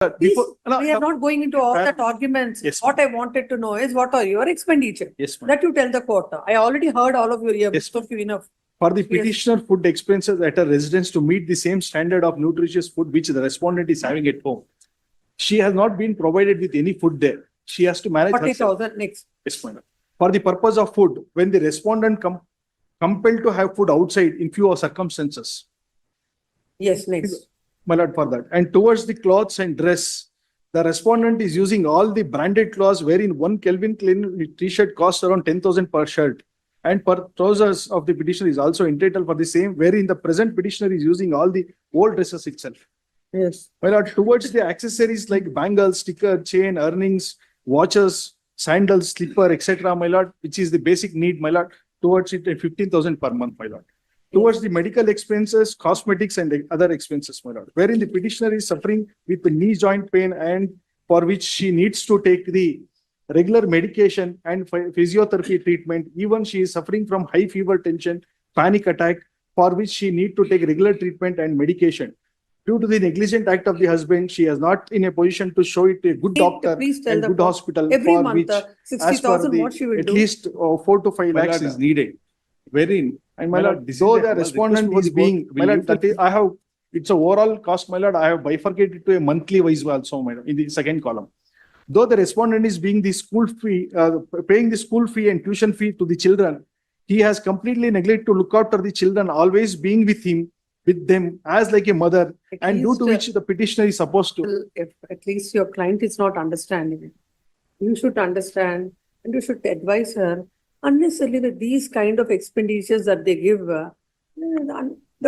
We are not going into all that arguments. Yes, What I wanted to know is what are your expenditure? Yes, ma'am. That you tell the court. I already heard all of your ears. Yes, So few enough. For the petitioner food expenses at a residence to meet the same standard of nutritious food which the respondent is having at home, she has not been provided with any food there. She has to manage herself. 40,000 next. Yes, madam. For the purpose of food, when the respondent compelled to have food outside in few circumstances. Yes, next. My lord, for that. And towards the clothes and dress, the respondent is using all the branded clothes wherein one Calvin Klein t-shirt costs around 10,000 per shirt. And per trousers of the petitioner is also entitled for the same, wherein the present petitioner is using all the old dresses itself. Yes. My lord, towards the accessories like bangles, sticker, chain, earrings, watches, sandals, slipper, etc., my lord, which is the basic need, my lord, towards it 15,000 per month, my lord. Towards the medical expenses, cosmetics and other expenses, my lord, wherein the petitioner is suffering with the knee joint pain and for which she needs to take the regular medication and physiotherapy treatment. Even she is suffering from high fever, tension, panic attack, for which she need to take regular treatment and medication. Due to the negligent act of the husband, she is not in a position to show it to a good doctor and good hospital. Every for month, which, 60,000, what she will at do? least 4 to 5 lakhs is needed. Wherein, and my lord, though the respondent is being, my lord, that is, I have, it's a overall cost, my lord, I have bifurcated to a monthly wise also, my lord, in the second column. Though the respondent is being the school fee, paying the school fee and tuition fee to the children, he has completely neglected to look after the children, always being with him, with them as like a mother, and due to which the petitioner is supposed to. If at least your client is not understanding it, you should understand and you should advise her. Unnecessarily with these kind of expenditures that they give, the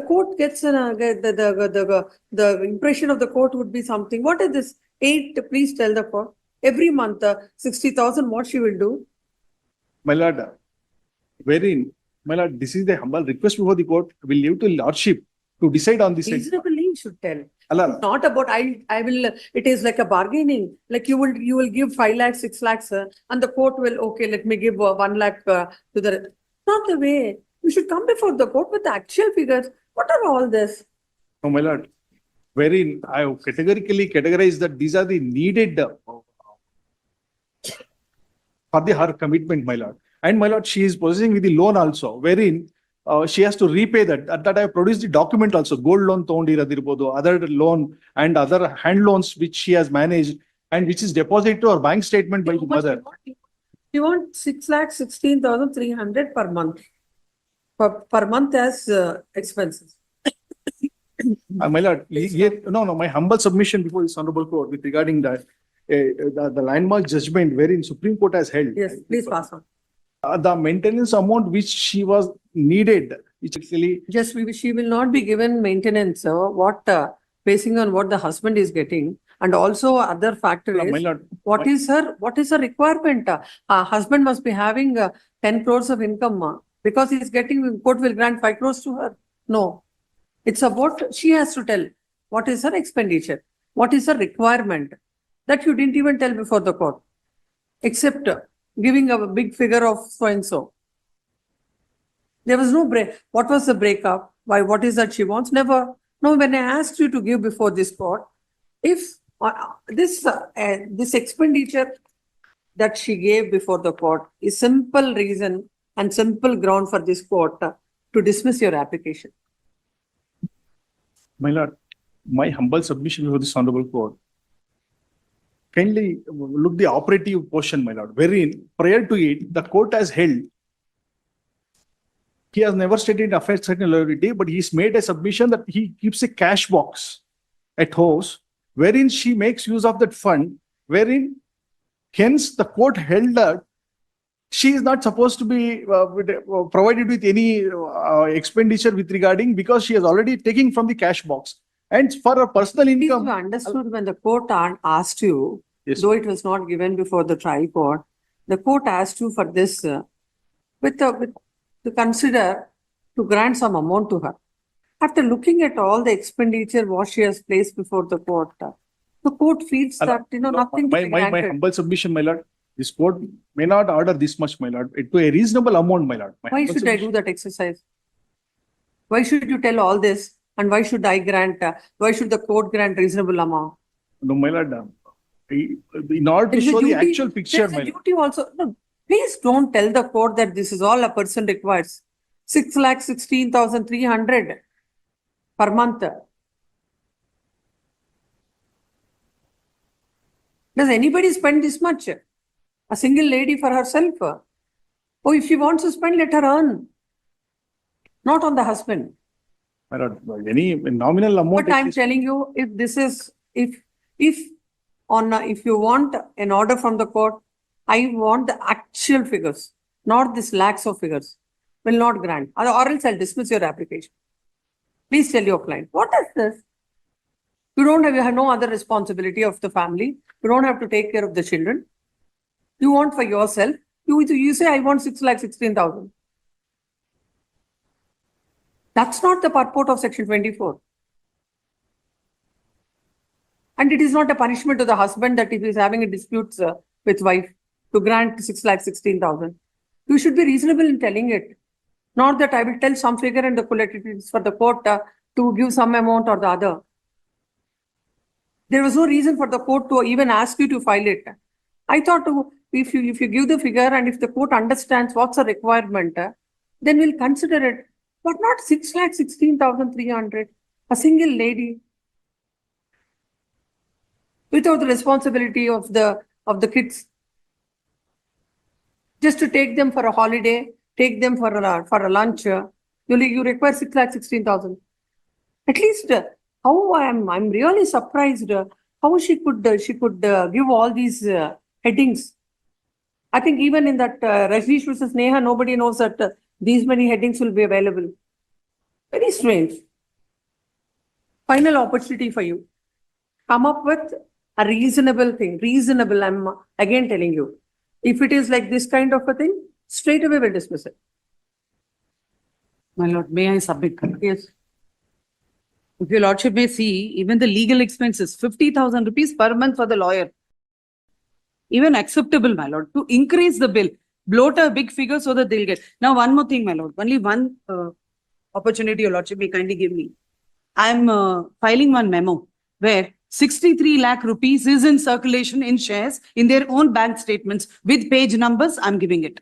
court gets the impression of the court would be something. What is this? 8, please tell the court. Every month, 60,000, what she will do? My lord, wherein, my lord, this is the humble request before the court. Will leave to lordship to decide on this. Reasonably, you should tell. Allah. Not about I will. It is like a bargaining. Like you will give 5 lakhs, 6 lakhs, and the court will let me give 1 lakh to the. Not the way. You should come before the court with the actual figures. What are all this? No, my lord. Wherein I have categorically categorized that these are the needed for her commitment, my lord. And my lord, she is possessing with the loan also, wherein she has to repay that. At that I have produced the document also, gold loan, other loan and other hand loans which she has managed and which is deposited to her bank statement by the mother. You want 6,16,300 per month. Per month as expenses. My lord, my humble submission before this honorable court with regarding that the landmark judgment wherein Supreme Court has held. Yes, please pass on. The maintenance amount which she was needed, which actually just she will not be given maintenance. What basing on what the husband is getting, and also other factor is what is her requirement? Husband must be having 10 crores of income because he is getting, court will grant 5 crores to her. No, it's about she has to tell what is her expenditure, what is her requirement. That you didn't even tell before the court, except giving a big figure of so and so. There was no break. What was the breakup? Why? What is that she wants? Never. No. When I asked you to give before this court, if this expenditure that she gave before the court is simple reason and simple ground for this court to dismiss your application. My lord, my humble submission before this honorable court. Kindly look the operative portion, my lord, wherein prior to it, the court has held. He has never stated affairs certain liability, but he's made a submission that he keeps a cash box at house, wherein she makes use of that fund, wherein hence the court held that she is not supposed to be provided with any expenditure with regarding because she is already taking from the cash box. And for her personal income. You understood when the court asked you, yes, though it was not given before the trial court, the court asked you for this to consider to grant some amount to her. After looking at all the expenditure what she has placed before the court feels that nothing. My humble submission, my lord, this court may not order this much, my lord, to a reasonable amount, my lord. Why should I do that exercise? Why should you tell all this? And why should I grant, why should the court grant reasonable amount? No, my lord, in order to There is a show the duty- actual picture, there is my a lord. duty also. No, please don't tell the court that this is all a person requires. 6,16,300 per month. Does anybody spend this much? A single lady for herself? Oh, if she wants to spend, let her earn. Not on the husband. My lord, any nominal amount. But I'm telling you, if this is, if you want an order from the court, I want the actual figures, not this lakhs of figures. Will not grant, or else I'll dismiss your application. Please tell your client, what is this? You have no other responsibility of the family. You don't have to take care of the children. You want for yourself. You say, I want 6,16,000. That's not the purport of Section 24. And it is not a punishment to the husband that if he is having a dispute with wife to grant 6,16,000. You should be reasonable in telling it. Not that I will tell some figure and it is for the court to give some amount or the other. There was no reason for the court to even ask you to file it. I thought if you give the figure and if the court understands what's a requirement, then we'll consider it. But not 6,16,300. A single lady without the responsibility of the kids, just to take them for a holiday, take them for a lunch. You require 6,16,000. At least how I'm really surprised how she could give all these headings. I think even in that Rajneesh versus Neha, nobody knows that these many headings will be available. Very strange. Final opportunity for you. Come up with a reasonable thing. Reasonable, I'm again telling you. If it is like this kind of a thing, straight away we'll dismiss it. My lord, may I submit? Yes. If your lordship may see, even the legal expenses, 50,000 rupees per month for the lawyer. Even acceptable, my lord, to increase the bill, bloat a big figure so that they'll get. Now, one more thing, my lord, only one opportunity your lordship may kindly give me. I'm filing one memo where 63 lakh rupees is in circulation in shares in their own bank statements with page numbers. I'm giving it.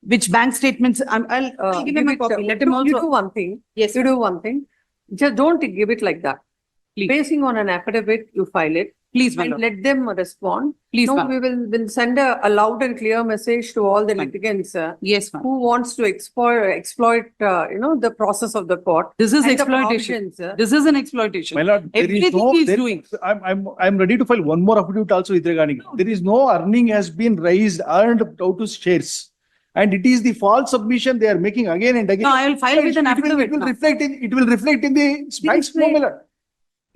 Which bank statements? I'll give him a copy. Let him also. You do one thing. Yes. You do one thing. Just don't give it like that. Please. Basing on an affidavit, you file it. Please, my And lord. let them respond. Please, No, ma'am. we will send a loud and clear message to all the Fine. litigants Yes, ma'am. who wants to exploit the process of the court. This is and the exploitation. provisions. This is an exploitation. My lord, there is Everything no. he is there- doing. I'm ready to file one more affidavit also with regarding. There is no earning has been raised, earned out to shares. And it is the false submission they are making again and again. No, I will file with an It will affidavit. ma'am. it will reflect in the bank's right. formula.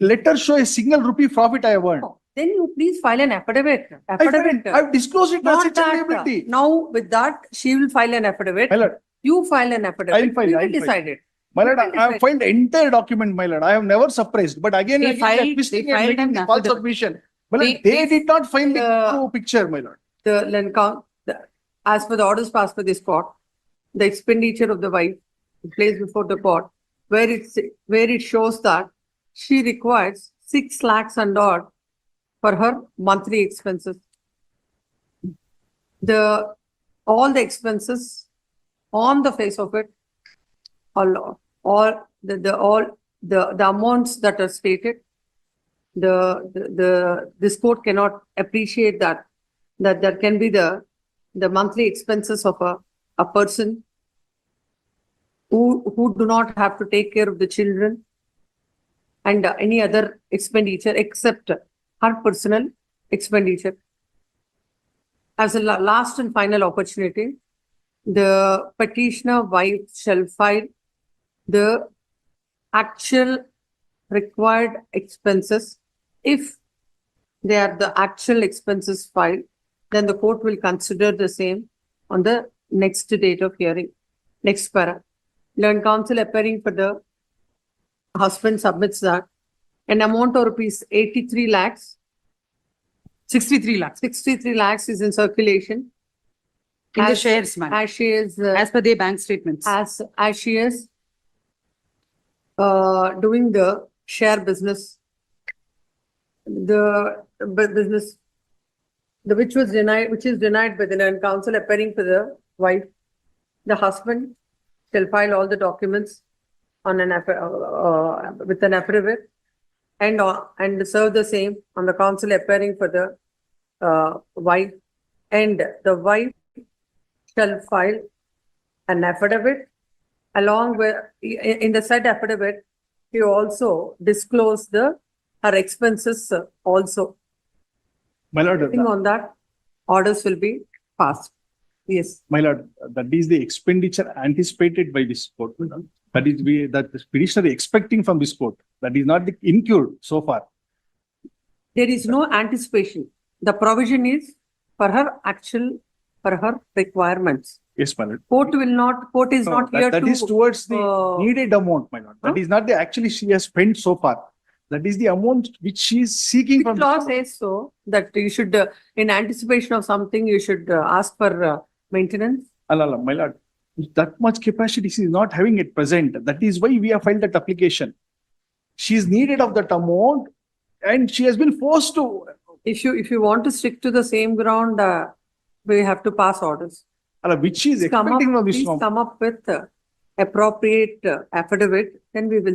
Let her show a single rupee profit I have earned. Then you please file an affidavit. I've disclosed it as Not such a that, liability. now with that, she will file an affidavit. My lord, You file an affidavit. I'll file, We will I'll file. decide it. my lord, You can I have decide. filed the entire document, my lord. I have never suppressed, but again, They and again, filed- they're twisting they and filed making an the false affidavit. submission. My lord, They- they did not find the Uh, true picture, my lord. As per the orders passed by this court, the expenditure of the wife placed before the court, where it shows that she requires 6 lakhs and odd for her monthly expenses. All the expenses on the face of it, all the amounts that are stated, this court cannot appreciate that there can be the monthly expenses of a person who do not have to take care of the children and any other expenditure except her personal expenditure. As a last and final opportunity, the petitioner wife shall file the actual required expenses. If they are the actual expenses filed, then the court will consider the same on the next date of hearing. Next para. Learned counsel appearing for the husband submits that an amount of rupees 83 lakhs, 63 lakhs. 63 lakhs is in circulation. In the As- shares, ma'am. As she is, As per their bank statements. as she is doing the share business. but this, the which was denied, which is denied by the land council appearing for the wife, the husband shall file all the documents on an with an affidavit and serve the same on the council appearing for the wife, and the wife shall file an affidavit along with, in the said affidavit, he also disclose her expenses also. My lord, Depending on that, orders will be passed. Yes. my lord, that is the expenditure anticipated by this court. My lord. That is that the petitioner expecting from this court. That is not the incurred so far. There is no anticipation. The provision is for her requirements. Yes, my lord. Court is No, not here that to. is towards the needed amount, my lord. That Huh? is not the actually she has spent so far. That is the amount which she is seeking from. Law says so, that you should, in anticipation of something, you should ask for maintenance. Allah, my lord, that much capacity she is not having at present. That is why we have filed that application. She is needed of that amount and she has been forced to. If you want to stick to the same ground, we have to pass orders. Allah, which she is expecting from this. Please come up with appropriate affidavit, then we will